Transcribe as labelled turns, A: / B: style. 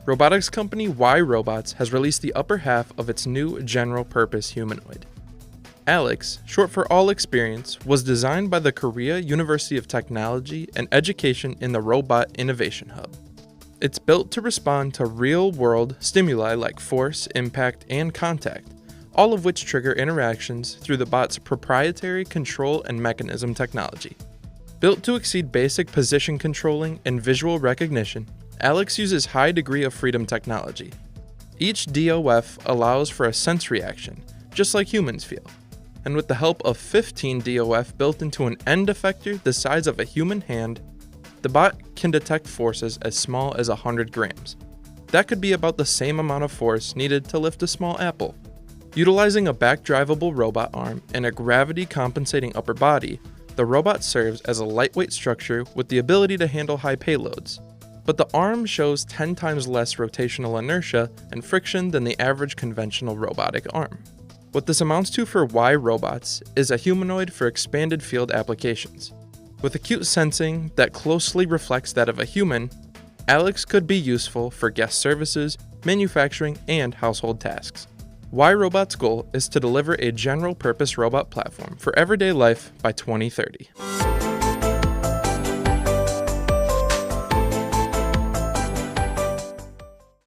A: Robotics company WIRobots has released the upper half of its new general-purpose humanoid. Allex, short for All Experience, was designed by the Korea University of Technology and Education in the Robot Innovation Hub. It's built to respond to real-world stimuli like force, impact, and contact, all of which trigger interactions through the bot's proprietary control and mechanism technology. Built to exceed basic position controlling and visual recognition, Allex uses high degree of freedom technology. Each DOF allows for a sense reaction, just like humans feel. And with the help of 15 DOF built into an end effector the size of a human hand, the bot can detect forces as small as 100 grams. That could be about the same amount of force needed to lift a small apple. Utilizing a back-drivable robot arm and a gravity-compensating upper body, the robot serves as a lightweight structure with the ability to handle high payloads. But the arm shows 10 times less rotational inertia and friction than the average conventional robotic arm. What this amounts to for WIRobots is a humanoid for expanded field applications. With acute sensing that closely reflects that of a human, Allex could be useful for guest services, manufacturing, and household tasks. WIRobots' goal is to deliver a general-purpose robot platform for everyday life by 2030.